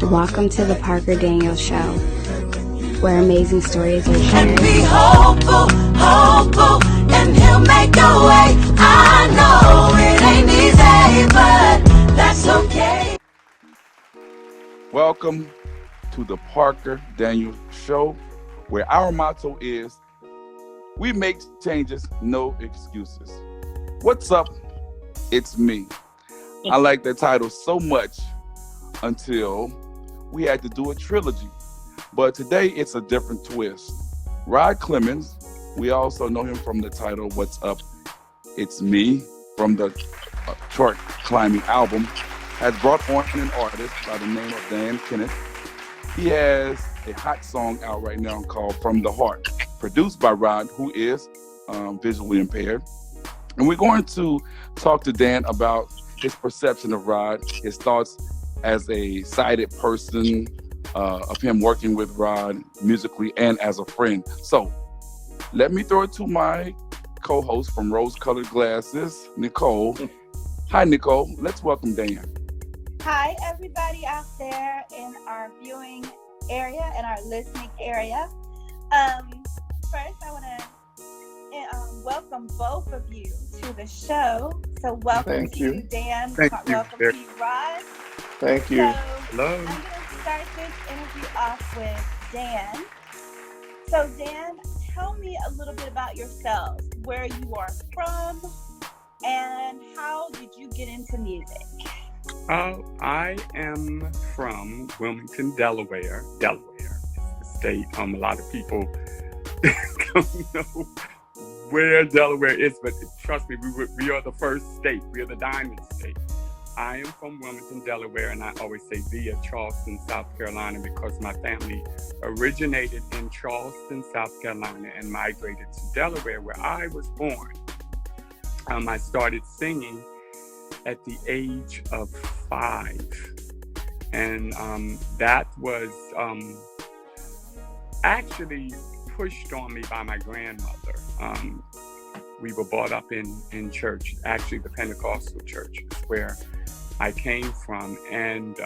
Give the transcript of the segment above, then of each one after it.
Welcome to the Parker Daniels Show, where amazing stories are shared. And be hopeful, hopeful, and he'll make a way. I know it ain't easy, but that's okay. Welcome to the Parker Daniels Show, where our motto is, we make changes, no excuses. What's up? It's me. I like that title so much until we had to do a trilogy. But today it's a different twist. Rod Clemens, we also know him from the title What's Up? It's Me, from the chart climbing album, has brought on an artist by the name of Dan Kenneth. He has a hot song out right now called From the Heart, produced by Rod, who is visually impaired. And we're going to talk to Dan about his perception of Rod, his thoughts as a sighted person, of him working with Rod musically and as a friend. So let me throw it to my co-host from Rose Colored Glasses, Nicole. Hi, Nicole. Let's welcome Dan. Hi, everybody out there in our viewing area and our listening area. First, I want to welcome both of you to the show. So welcome to you, Dan. Welcome to you, Rod. Thank you. So, hello. I'm going to start this interview off with Dan. So Dan, tell me a little bit about yourself, where you are from, and how did you get into music? I am from Wilmington, Delaware. Delaware is the state. A lot of people don't know where Delaware is, but trust me, we are the first state. We are the Diamond State. I am from Wilmington, Delaware, and I always say via Charleston, South Carolina, because my family originated in Charleston, South Carolina, and migrated to Delaware, where I was born. I started singing at the age of 5, and that was actually pushed on me by my grandmother. We were brought up in church, actually the Pentecostal church is where I came from, and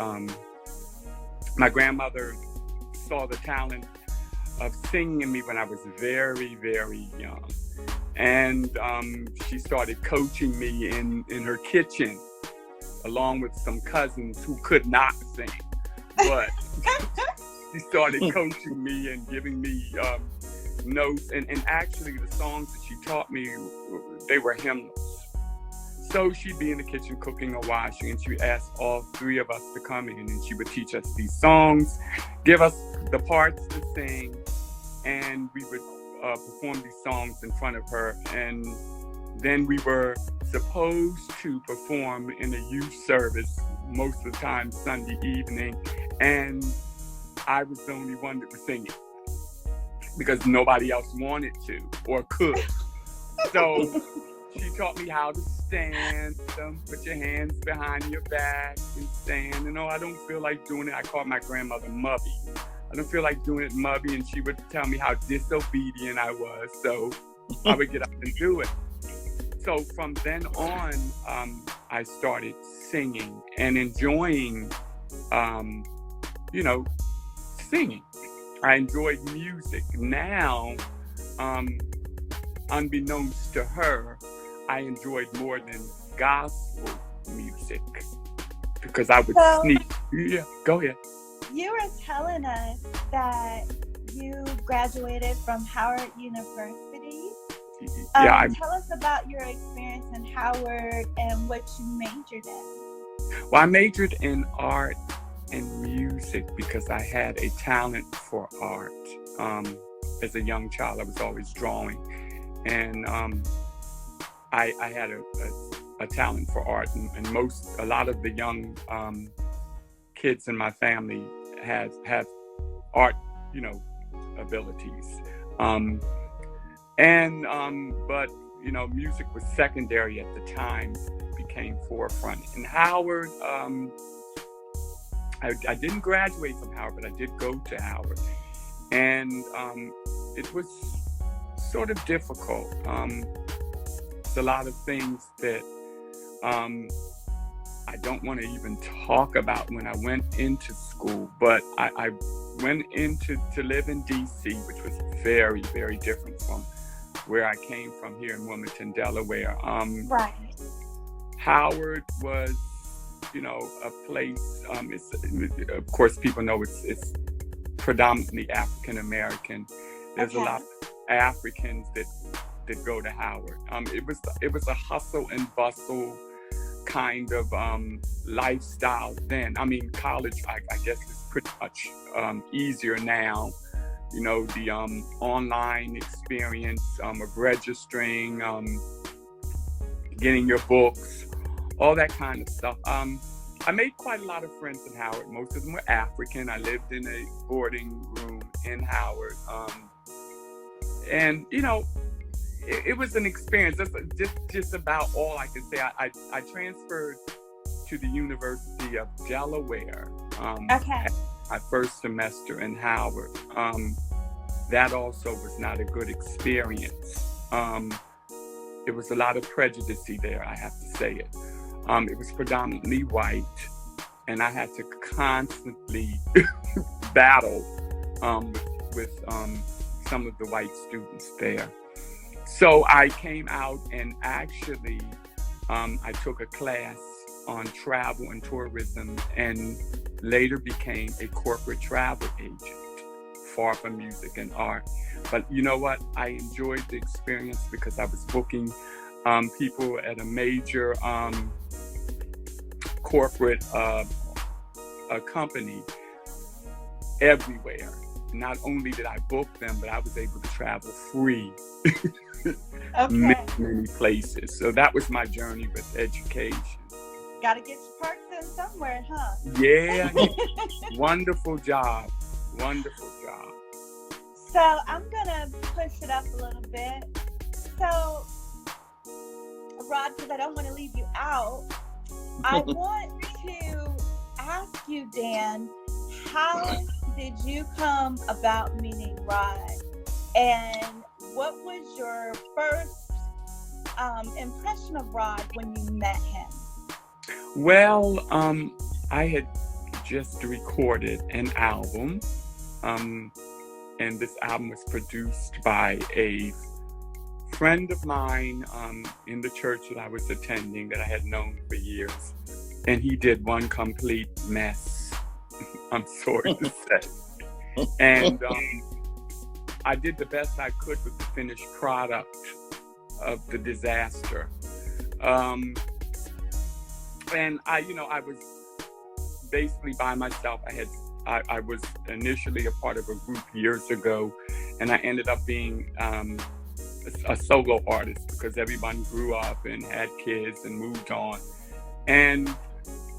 my grandmother saw the talent of singing in me when I was very, very young. And she started coaching me in her kitchen, along with some cousins who could not sing. But she started coaching me and giving me notes. And actually, the songs that she taught me, they were hymnals. So she'd be in the kitchen cooking or washing, and she would ask all 3 of us to come in, and she would teach us these songs, give us the parts to sing, and we would perform these songs in front of her. And then we were supposed to perform in a youth service, most of the time Sunday evening, and I was the only one that was singing because nobody else wanted to or could. So she taught me how to stand, put your hands behind your back and stand. And I don't feel like doing it. I called my grandmother Mubby. I don't feel like doing it, Mubby. And she would tell me how disobedient I was. So I would get up and do it. So from then on, I started singing and enjoying, singing. I enjoyed music. Now, unbeknownst to her, I enjoyed more than gospel music because I would sneak. Yeah, go ahead. You were telling us that you graduated from Howard University. Tell us about your experience in Howard and what you majored in. Well, I majored in art and music because I had a talent for art. As a young child, I was always drawing, and I had a talent for art, and a lot of the young kids in my family have art, abilities. But music was secondary at the time, became forefront. In Howard, I didn't graduate from Howard, but I did go to Howard, and it was sort of difficult. It's a lot of things that I don't want to even talk about when I went into school, but I went into to live in D.C., which was very, very different from where I came from here in Wilmington, Delaware. Right. Howard was, a place. Of course, people know it's predominantly African American. There's a lot of Africans that go to Howard. It was a hustle and bustle kind of lifestyle then. I mean, college, I guess, is pretty much easier now. The online experience of registering, getting your books, all that kind of stuff. I made quite a lot of friends in Howard. Most of them were African. I lived in a boarding room in Howard. And, it was an experience. That's just about all I can say. I transferred to the University of Delaware my first semester in Howard. That also was not a good experience. There was a lot of prejudice there, I have to say it. It was predominantly white, and I had to constantly battle with some of the white students there. So I came out and actually I took a class on travel and tourism and later became a corporate travel agent, far from music and art. But you know what? I enjoyed the experience because I was booking people at a major corporate company everywhere. Not only did I book them, but I was able to travel free. Many places. So that was my journey with education. Gotta get your parts in somewhere, huh? Yeah. Wonderful job. So I'm gonna push it up a little bit. So, Rod, because I don't want to leave you out, I want to ask you, Dan, how did you come about meeting Rod? And what was your first impression of Rod when you met him? Well, I had just recorded an album, and this album was produced by a friend of mine in the church that I was attending that I had known for years, and he did one complete mess. I'm sorry to say. And I did the best I could with the finished product of the disaster. And I was basically by myself. I was initially a part of a group years ago, and I ended up being a solo artist because everyone grew up and had kids and moved on. And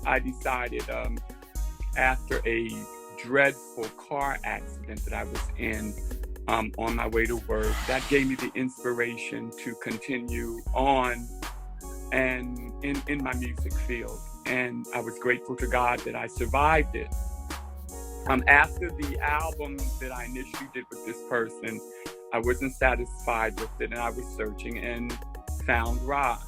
I decided after a dreadful car accident that I was in on my way to work, that gave me the inspiration to continue on and in my music field. And I was grateful to God that I survived it. After the album that I initially did with this person, I wasn't satisfied with it, and I was searching and found Rod.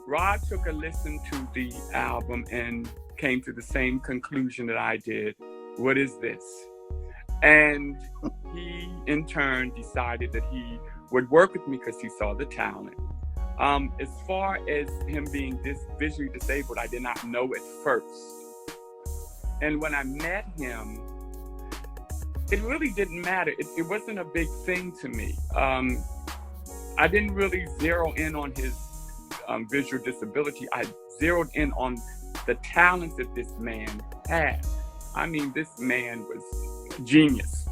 Rod took a listen to the album and came to the same conclusion that I did. What is this? And he, in turn, decided that he would work with me because he saw the talent. As far as him being visually disabled, I did not know at first. And when I met him, it really didn't matter. It wasn't a big thing to me. I didn't really zero in on his visual disability. I zeroed in on the talents that this man had. I mean, this man was genius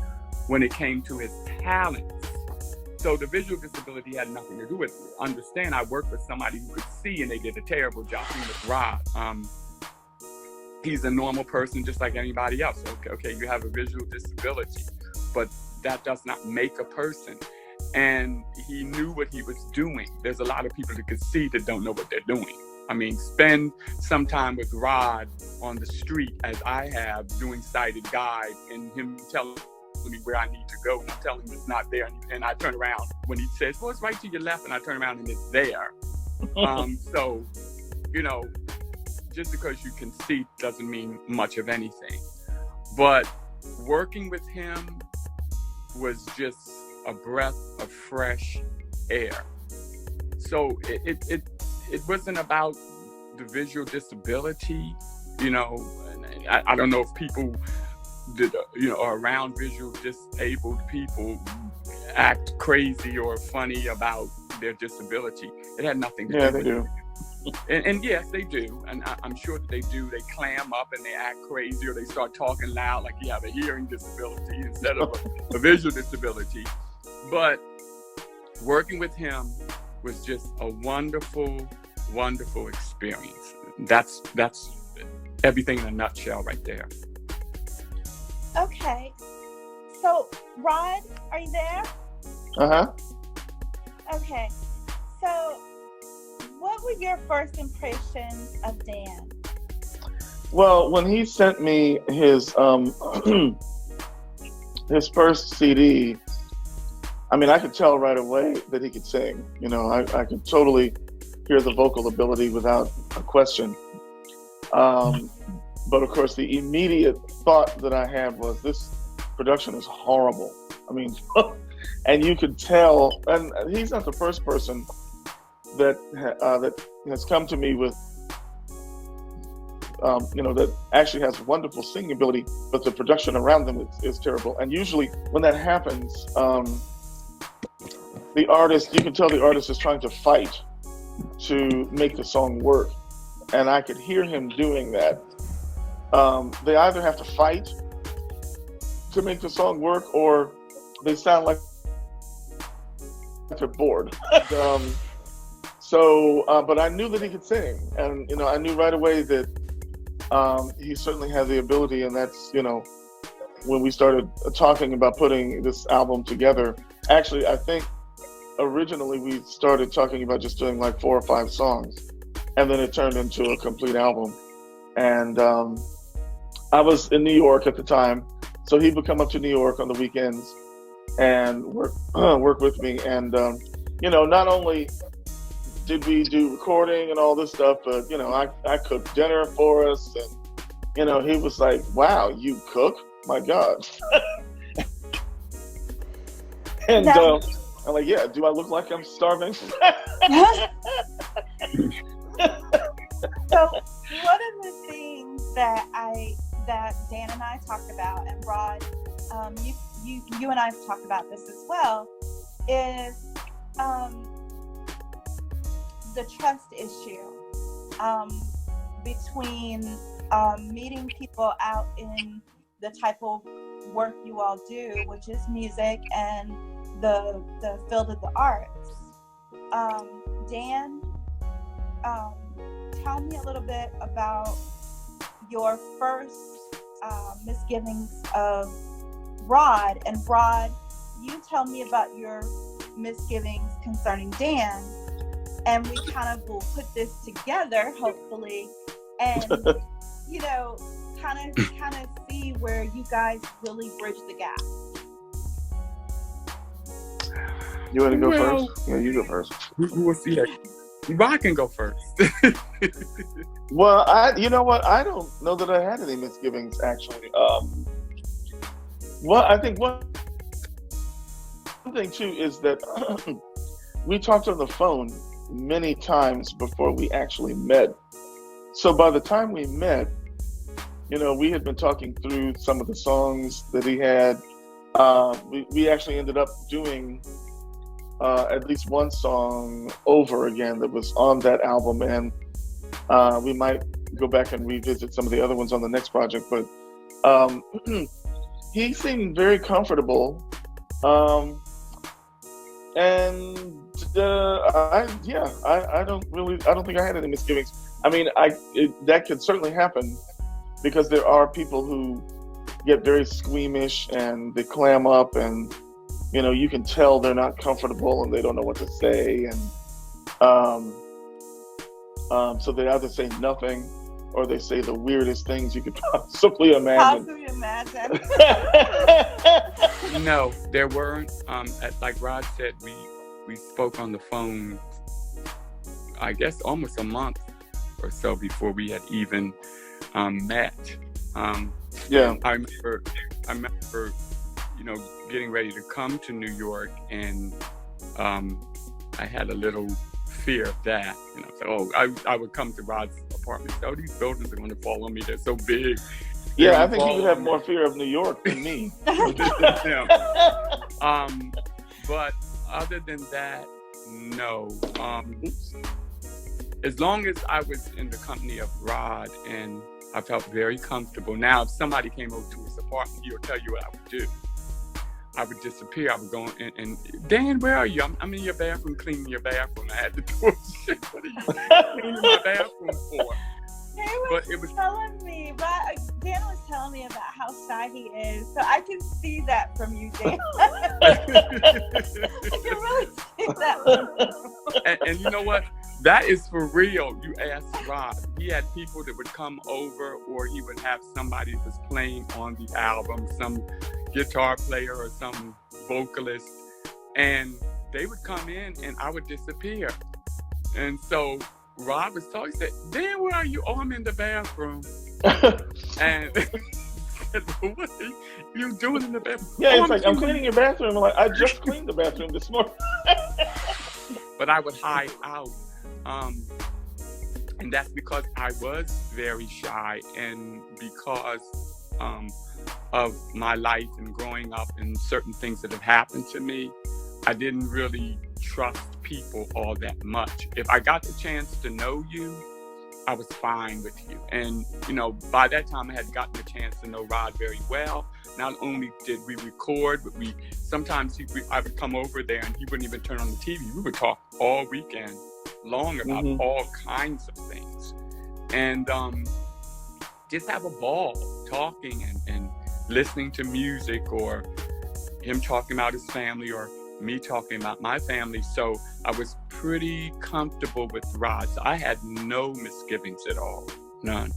when it came to his talents. So the visual disability had nothing to do with it. Understand, I worked with somebody who could see, and they did a terrible job. With Rod, he's a normal person just like anybody else. Okay, you have a visual disability, but that does not make a person. And he knew what he was doing. There's a lot of people that could see that don't know what they're doing. I mean, spend some time with Rod on the street, as I have, doing sighted guide, and him telling me where I need to go, and I'm telling him it's not there, and I turn around when he says, well, it's right to your left, and I turn around and it's there. So, just because you can see doesn't mean much of anything. But working with him was just a breath of fresh air. So it wasn't about the visual disability, you know. I don't know if people that are around visual disabled people act crazy or funny about their disability. It had nothing to do with it. And yes, they do. And I'm sure that they do. They clam up and they act crazy, or they start talking loud like you have a hearing disability instead of a visual disability. But working with him was just a wonderful, wonderful experience. That's everything in a nutshell right there. Okay. So, Rod, are you there? Uh-huh. Okay. So, what were your first impressions of Dan? Well, when he sent me his his first CD, I mean, I could tell right away that he could sing. You know, I could totally hear the vocal ability without a question. But of course, the immediate thought that I had was, this production is horrible. I mean, and you could tell, and he's not the first person that has come to me with, that actually has wonderful singing ability, but the production around them is terrible. And usually when that happens, the artist, you can tell the artist is trying to fight to make the song work. And I could hear him doing that. They either have to fight to make the song work, or they sound like they're bored. But I knew that he could sing, and I knew right away that he certainly had the ability. And that's when we started talking about putting this album together. Actually, I think originally we started talking about just doing like 4 or 5 songs, and then it turned into a complete album. And I was in New York at the time, so he would come up to New York on the weekends and work with me. And not only did we do recording and all this stuff, but I cooked dinner for us, and he was like, "Wow, you cook? My God!" And I'm like, "Yeah, do I look like I'm starving?" So one of the things that Dan and I talked about, and Rod, you and I have talked about this as well, is the trust issue between meeting people out in the type of work you all do, which is music, and the field of the arts. Dan, tell me a little bit about your first misgivings of Rod, and Rod, you tell me about your misgivings concerning Dan, and we kind of will put this together, hopefully, and kind of see where you guys really bridge the gap. You want to go first? Yeah, you go first. We'll see. Rod can go first. Well, you know what? I don't know that I had any misgivings, actually. Well, I think one thing too is that we talked on the phone many times before we actually met. So by the time we met, we had been talking through some of the songs that he had. We actually ended up doing at least one song over again that was on that album, and we might go back and revisit some of the other ones on the next project. But he seemed very comfortable, and I don't think I had any misgivings. I mean, that could certainly happen, because there are people who get very squeamish and they clam up, and you can tell they're not comfortable and they don't know what to say, and so they either say nothing or they say the weirdest things you could possibly imagine. No, there weren't. Like Rod said, we spoke on the phone, I guess almost a month or so before we had even met. Yeah. I remember, you know, getting ready to come to New York, and I had a little fear of that. You know, so I would come to Rod's apartment. Oh, these buildings are going to fall on me. They're so big. Yeah, I think you would have more fear of New York than me. Yeah. But other than that, no. As long as I was in the company of Rod, and I felt very comfortable. Now, if somebody came over to his apartment, he'll tell you what I would do. I would disappear. I would go and Dan, where are you? I'm in your bathroom, cleaning your bathroom. I had the door shut. What are you cleaning my bathroom for? It was telling me, right? Dan was telling me about how shy he is, so I can see that from you, Dan. I can really see that from you. And you know what? That is for real. You ask Rod. He had people that would come over, or he would have somebody that was playing on the album, some guitar player or some vocalist, and they would come in and I would disappear. And so Rob was talking, he said, Dan, where are you? Oh, I'm in the bathroom. And what are you doing in the bathroom? Yeah, it's like, I'm cleaning your bathroom. I'm like, I just cleaned the bathroom this morning. But I would hide out. And that's because I was very shy, and because of my life and growing up and certain things that have happened to me, I didn't really trust people all that much. If I got the chance to know you, I was fine with you. And, you know, by that time I had gotten the chance to know Rod very well. Not only did we record, but sometimes I would come over there and he wouldn't even turn on the TV. We would talk all weekend long about all kinds of things. And just have a ball talking and listening to music, or him talking about his family, or me talking about my family. So I was pretty comfortable with Rod. So I had no misgivings at all. None.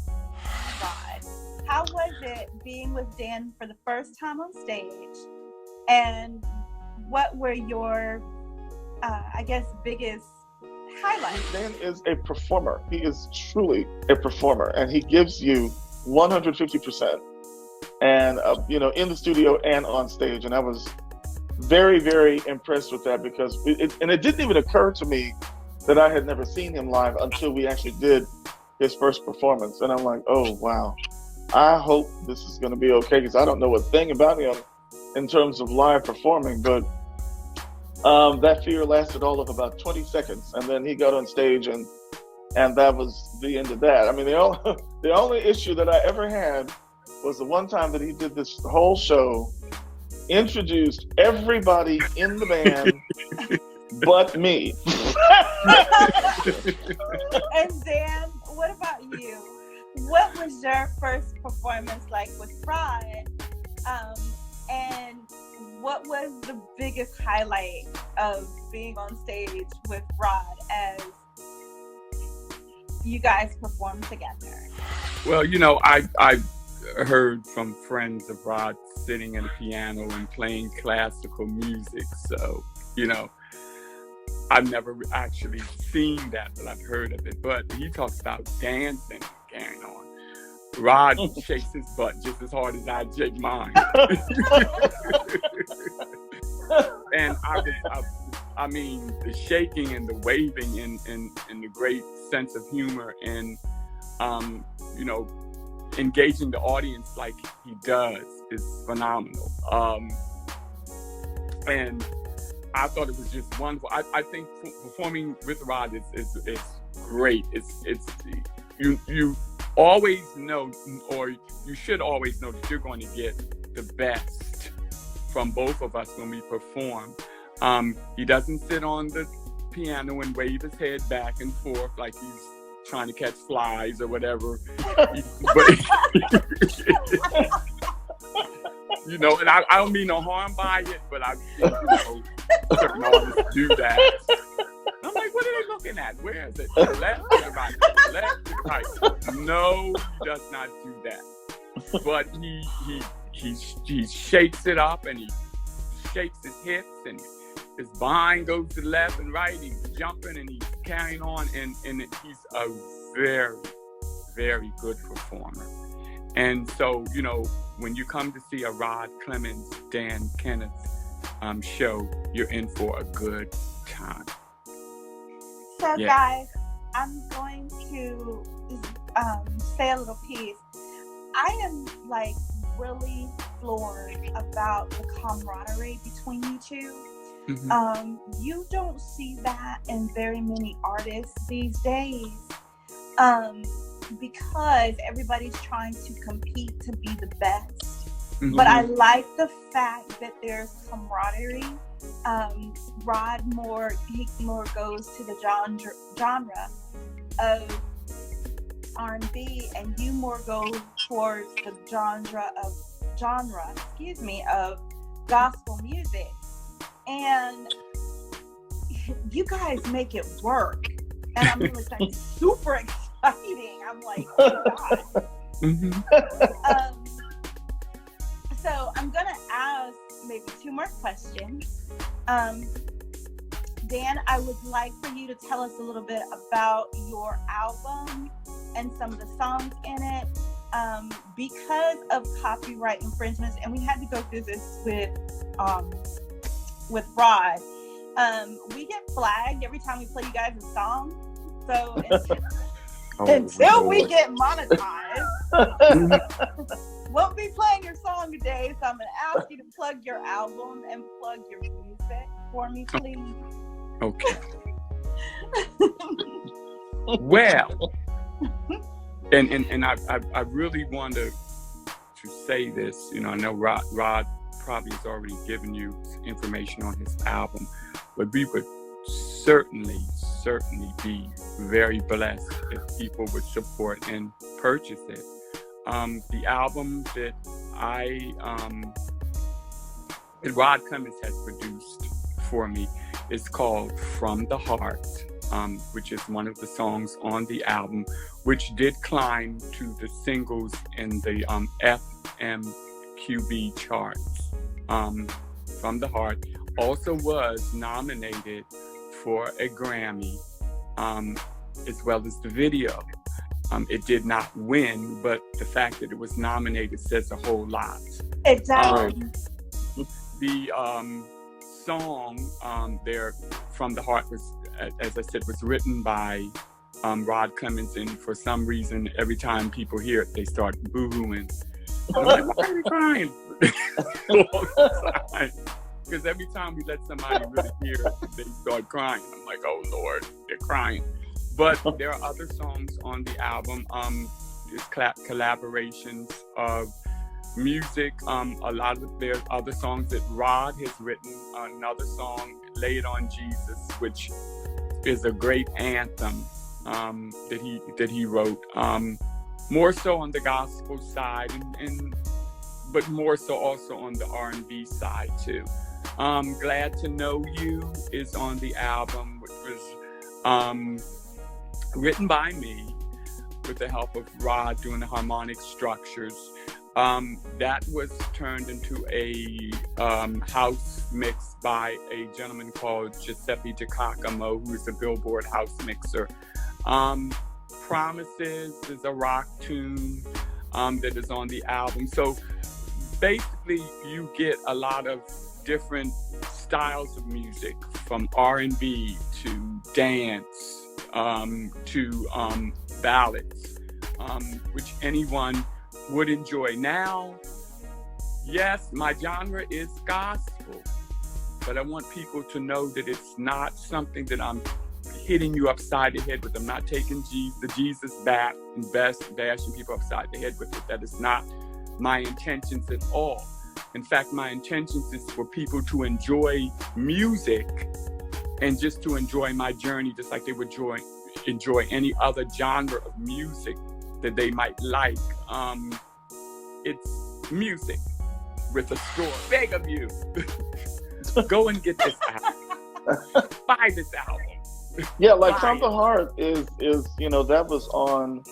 Rod, how was it being with Dan for the first time on stage? And what were your, biggest highlights? Dan is a performer. He is truly a performer, and he gives you 150%. And, in the studio and on stage. And I was very, very impressed with that, because it didn't even occur to me that I had never seen him live until we actually did his first performance. And I'm like, oh, wow. I hope this is going to be okay, because I don't know a thing about him in terms of live performing. But that fear lasted all of about 20 seconds. And then he got on stage, and that was the end of that. I mean, the only issue that I ever had was the one time that he did this whole show, introduced everybody in the band but me. And Dan, what about you? What was your first performance like with Rod? And what was the biggest highlight of being on stage with Rod as you guys performed together? Well, I heard from friends of Rod sitting at a piano and playing classical music. So, I've never actually seen that, but I've heard of it. But he talks about dancing and carrying on. Rod shakes his butt just as hard as I shake mine. And the shaking and the waving and the great sense of humor and, engaging the audience like he does is phenomenal. And I thought it was just wonderful. I think performing with Rod is great. It's you always know, or you should always know, that you're going to get the best from both of us when we perform. He doesn't sit on the piano and wave his head back and forth like he's trying to catch flies or whatever. And I don't mean no harm by it, but I've seen, certain artists do that. I'm like, what are they looking at? Where is it? To the left, to the right, to the left, to the right. No, he does not do that. But he shakes it up, and he shakes his hips, and his behind goes to the left and right. He's jumping and he's carrying on, and he's a very, very good performer. And so, you know, when you come to see a Rod Clemens, Dan Kenneth show, you're in for a good time. So, guys, I'm going to say a little piece. I am like really floored about the camaraderie between you two. Mm-hmm. You don't see that in very many artists these days, because everybody's trying to compete to be the best. Mm-hmm. But I like the fact that there's camaraderie. Rod more goes to the genre of R&B, and you more go towards the genre of gospel music. And you guys make it work. And I'm really like, super exciting. I'm like, oh God. Mm-hmm. So I'm going to ask maybe 2 more questions. Dan, I would like for you to tell us a little bit about your album and some of the songs in it. Because of copyright infringements, and we had to go through this with Rod, we get flagged every time we play you guys a song. So until we get monetized, won't be playing your song today. So I'm going to ask you to plug your album and plug your music for me, please. Okay. Well, and I really want to say this. You know, I know Rod probably has already given you information on his album, but we would certainly be very blessed if people would support and purchase it. The album that that Rod Clemens has produced for me is called From the Heart, which is one of the songs on the album, which did climb to the singles in the FMQB charts. From the Heart also was nominated for a Grammy, as well as the video. It did not win, but the fact that it was nominated says a whole lot. It does. The song there, From the Heart, was, as I said, was written by Rod Clemens, and for some reason, every time people hear it, they start boo-hooing. I'm like, why are you crying? Because every time we let somebody really hear it, they start crying. I'm like, oh Lord, they're crying. But there are other songs on the album. There's collaborations of music. A lot of there's other songs that Rod has written. Another song, Lay It On Jesus, which is a great anthem that he wrote. More so on the gospel side, but more so also on the R&B side too. Glad to Know You is on the album, which was written by me with the help of Rod doing the harmonic structures. That was turned into a house mix by a gentleman called Giuseppe DiCacamo, who is a Billboard house mixer. Promises is a rock tune that is on the album. So basically you get a lot of different styles of music, from R&B to dance to ballads, which anyone would enjoy. Now, yes, my genre is gospel, but I want people to know that it's not something that I'm hitting you upside the head with. I'm not taking the Jesus back and bashing people upside the head with it. That is not my intentions at all. In fact, my intentions is for people to enjoy music and just to enjoy my journey, just like they would enjoy any other genre of music that they might like. It's music with a story. Beg of you, go and get this album. Buy this album. Yeah, like From the Heart is that was on.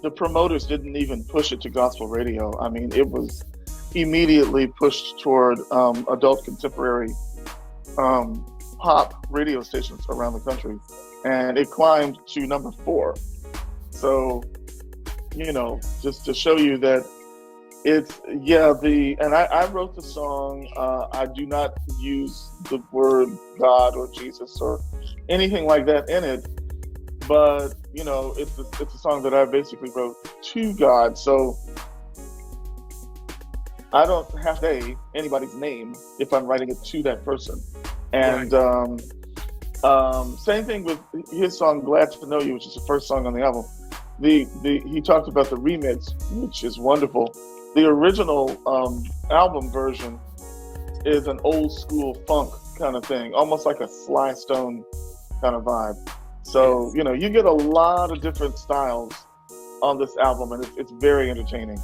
The promoters didn't even push it to gospel radio. I mean, it was immediately pushed toward adult contemporary pop radio stations around the country, and it climbed to number 4 So, just to show you that it's, I wrote the song. I do not use the word God or Jesus or anything like that in it, but, it's a song that I basically wrote to God. So I don't have to say anybody's name if I'm writing it to that person. And same thing with his song "Glad to Know You," which is the first song on the album. He talked about the remix, which is wonderful. The original album version is an old school funk kind of thing, almost like a Sly Stone kind of vibe. So you get a lot of different styles on this album, and it's very entertaining.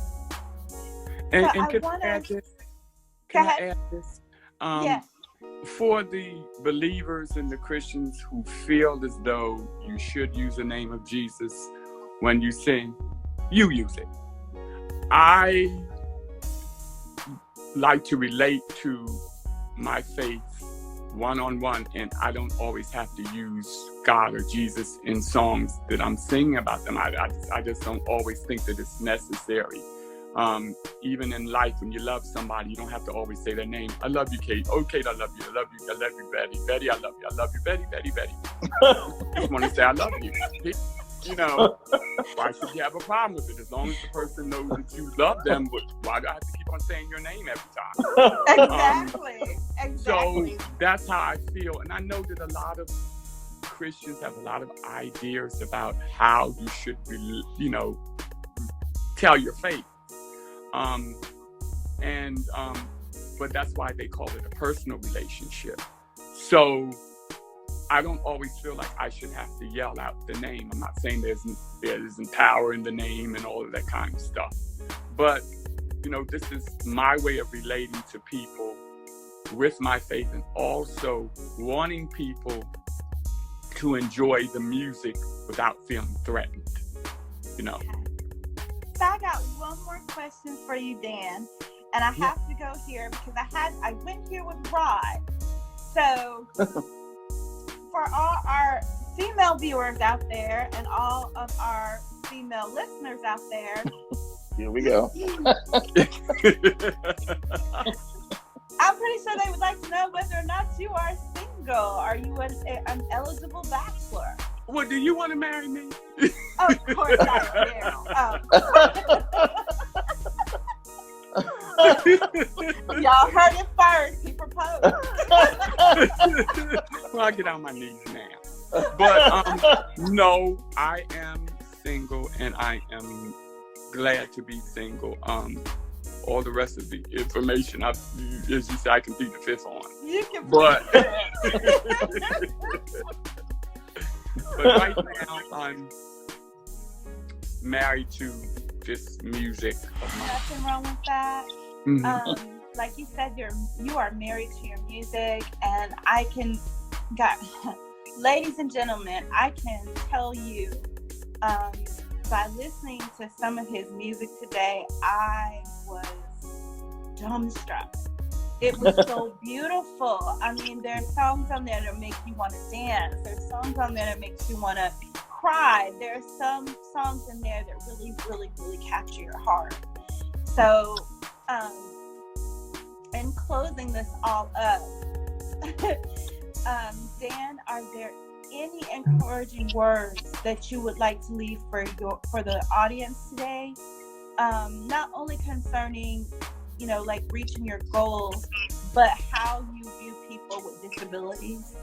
And can I add this? Can I add this? Yes. For the believers and the Christians who feel as though you should use the name of Jesus when you sing, you use it. I like to relate to my faith one-on-one, and I don't always have to use God or Jesus in songs that I'm singing about them. I just don't always think that it's necessary. Even in life, when you love somebody, you don't have to always say their name. I love you, Kate. Oh, Kate, I love you. I love you. I love you, Betty. Betty, I love you. I love you, Betty. Betty, Betty. I just want to say I love you. Why should you have a problem with it? As long as the person knows that you love them, why do I have to keep on saying your name every time? Exactly. So that's how I feel. And I know that a lot of Christians have a lot of ideas about how you should, tell your faith. But that's why they call it a personal relationship. So I don't always feel like I should have to yell out the name. I'm not saying there isn't power in the name and all of that kind of stuff. But, this is my way of relating to people with my faith, and also wanting people to enjoy the music without feeling threatened, So I got one more question for you, Dan, and I have to go here because I went here with Rod. So for all our female viewers out there and all of our female listeners out there, here we go. I'm pretty sure they would like to know whether or not you are single. Are you an eligible bachelor? Well, do you want to marry me? Of course I do. Y'all heard it first. He proposed. Well, I get on my knees now. But no, I am single, and I am glad to be single. All the rest of the information, as you say, I can plead the fifth on. You can. But right now, I'm married to this music. Nothing wrong with that. Mm-hmm. Like you said, you are married to your music, and ladies and gentlemen, I can tell you, by listening to some of his music today, I was dumbstruck. It was so beautiful. I mean, there's songs on there that make you want to dance. There's songs on there that makes you want to cry. There's some songs in there that really, really, really capture your heart. So, in closing this all up, Dan, are there any encouraging words that you would like to leave for the audience today? Not only concerning, like reaching your goals, but how you view people with disabilities.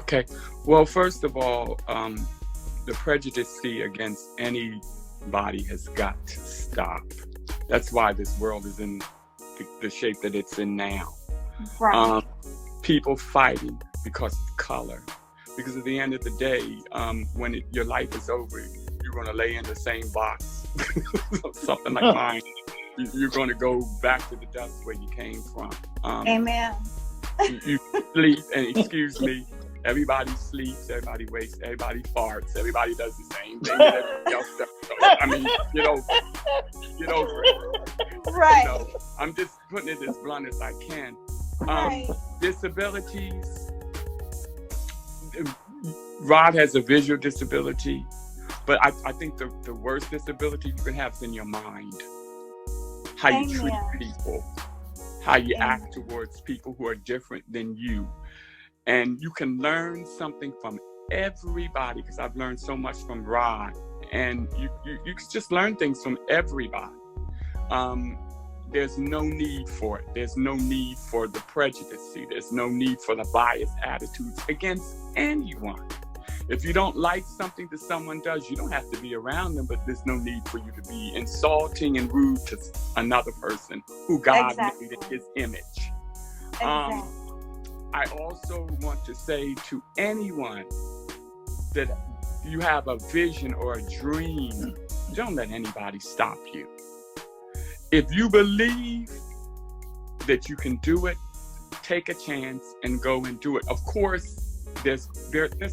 Okay. Well, first of all, the prejudice against anybody has got to stop. That's why this world is in the shape that it's in now. Right. People fighting because of color. Because at the end of the day, when your life is over, you're going to lay in the same box. Something like mine. You're going to go back to the dust where you came from. Amen. You sleep, and excuse me, everybody sleeps, everybody wakes, everybody farts, everybody does the same thing that everybody else does. So, I mean, get over it. Right. I'm just putting it as blunt as I can. Right. Disabilities. Rod has a visual disability. But I think the worst disability you can have is in your mind. How you treat people, how you act towards people who are different than you. And you can learn something from everybody, because I've learned so much from Rod. And you can just learn things from everybody. There's no need for it. There's no need for the prejudice. There's no need for the biased attitudes against anyone. If you don't like something that someone does, you don't have to be around them, but there's no need for you to be insulting and rude to another person who God made in his image. Exactly. I also want to say to anyone that you have a vision or a dream, don't let anybody stop you. If you believe that you can do it, take a chance and go and do it. Of course, there's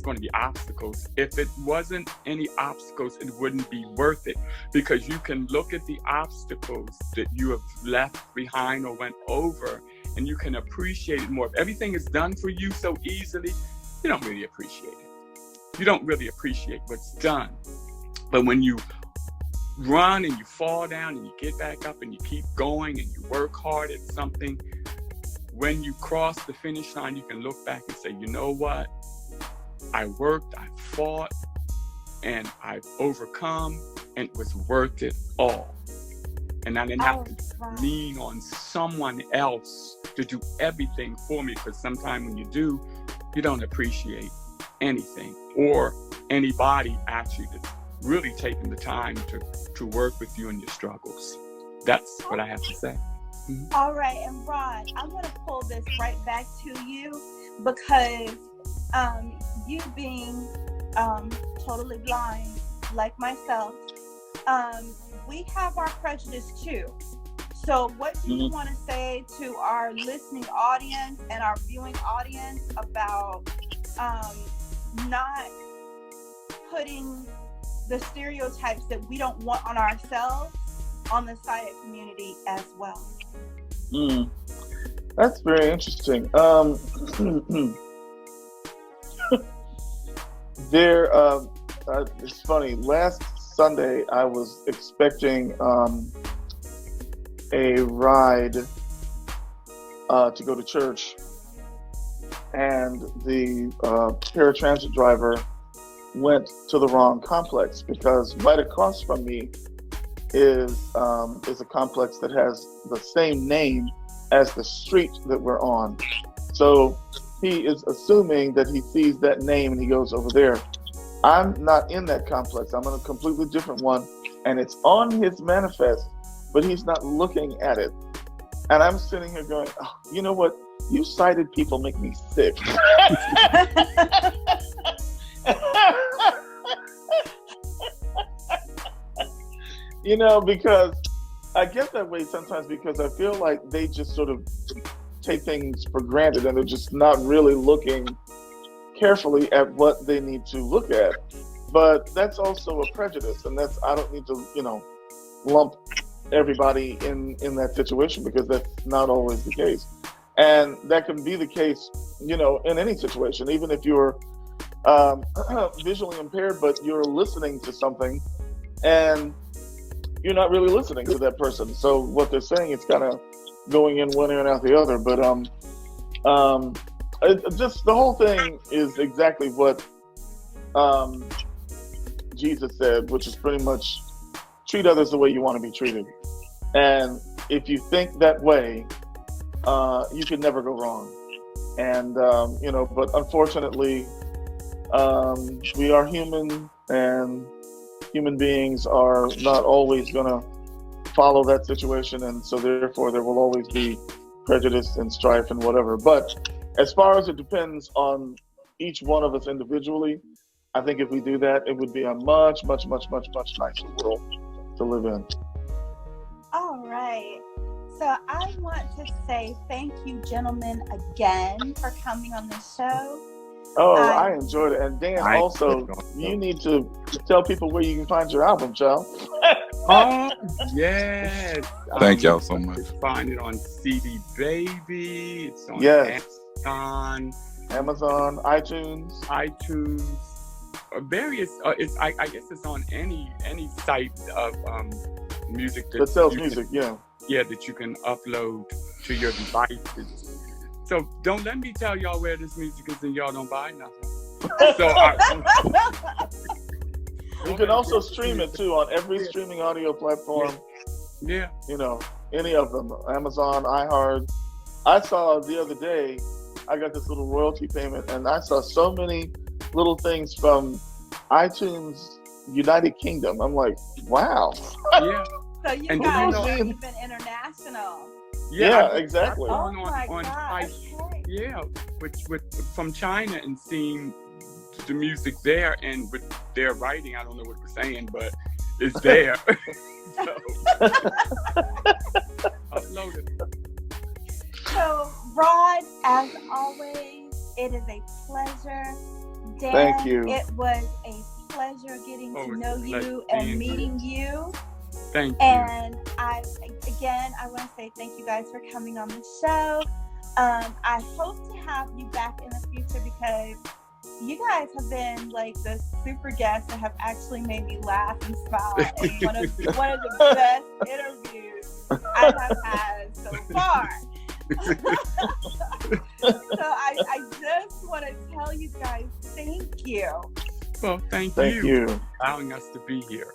going to be obstacles. If it wasn't any obstacles, it wouldn't be worth it, because you can look at the obstacles that you have left behind or went over, and you can appreciate it more. If everything is done for you so easily, you don't really appreciate it. You don't really appreciate what's done. But when you run and you fall down and you get back up and you keep going and you work hard at something, when you cross the finish line, you can look back and say, you know what? I worked, I fought, and I've overcome, and it was worth it all. And I didn't have to lean on someone else to do everything for me, because sometimes when you do, you don't appreciate anything or anybody actually that's really taking the time to work with you in your struggles. That's what I have to say. Mm-hmm. All right, and Rod, I'm going to pull this right back to you, because you being totally blind like myself, we have our prejudice too. So what do you want to say to our listening audience and our viewing audience about not putting the stereotypes that we don't want on ourselves on the sighted community as well? That's very interesting. It's funny. Last Sunday, I was expecting a ride to go to church, and the paratransit driver went to the wrong complex, because right across from me is a complex that has the same name as the street that we're on. So he is assuming that he sees that name and he goes over there. I'm not in that complex. I'm in a completely different one, and it's on his manifest, but he's not looking at it. And I'm sitting here going, oh, you know what? You sighted people make me sick. You know, because I get that way sometimes, because I feel like they just sort of take things for granted, and they're just not really looking carefully at what they need to look at. But that's also a prejudice, and I don't need to, lump everybody in that situation, because that's not always the case. And that can be the case, in any situation, even if you're visually impaired, but you're listening to something and you're not really listening to that person. So what they're saying, it's kind of going in one ear and out the other. But just the whole thing is exactly what Jesus said, which is pretty much treat others the way you want to be treated. And if you think that way, you can never go wrong. And, but unfortunately, we are human, and human beings are not always going to follow that situation. And so therefore there will always be prejudice and strife and whatever. But as far as it depends on each one of us individually, I think if we do that, it would be a much, much, much, much, much nicer world to live in. All right. So I want to say thank you, gentlemen, again for coming on the show. Oh, I enjoyed it. And Dan, also, you need to tell people where you can find your album, child. Oh, yes. Thank y'all so much. You can find it on CD Baby. It's on Amazon, iTunes. various. I guess it's on any site of music that sells music. Yeah. Yeah, that you can upload to your devices. So don't let me tell y'all where this music is and y'all don't buy nothing. So you can also stream it too on every streaming audio platform. Yeah. You know, any of them, Amazon, iHeart. I saw the other day, I got this little royalty payment, and I saw so many little things from iTunes United Kingdom. I'm like, wow. Yeah. So you And guys you know- are even international. Yeah, exactly. Oh my on God. site, Okay. yeah, with from China and seeing the music there and with their writing. I don't know what we're saying, but it's there. So, upload it. So, Rod, as always, it is a pleasure. Dan, Thank you. It was a pleasure getting Oh, to it's know a pleasure you being and here. meeting you. Thank you. And I want to say thank you guys for coming on the show. I hope to have you back in the future because you guys have been like the super guests that have actually made me laugh and smile. And one of the best interviews I have had so far. So I just want to tell you guys thank you. Well, thank Thank you. for allowing us to be here.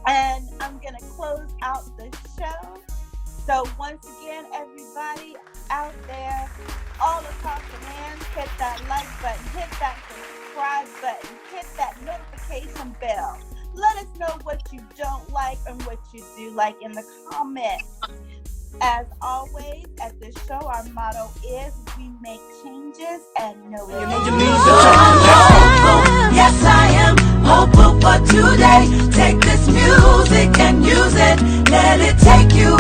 And I'm going to close out the show. So once again, everybody out there, all across the land, hit that like button, hit that subscribe button, hit that notification bell. Let us know what you don't like and what you do like in the comments. As always, at this show, our motto is we make changes and no Yes, I am hopeful for today. Take this music and use it. Let it take you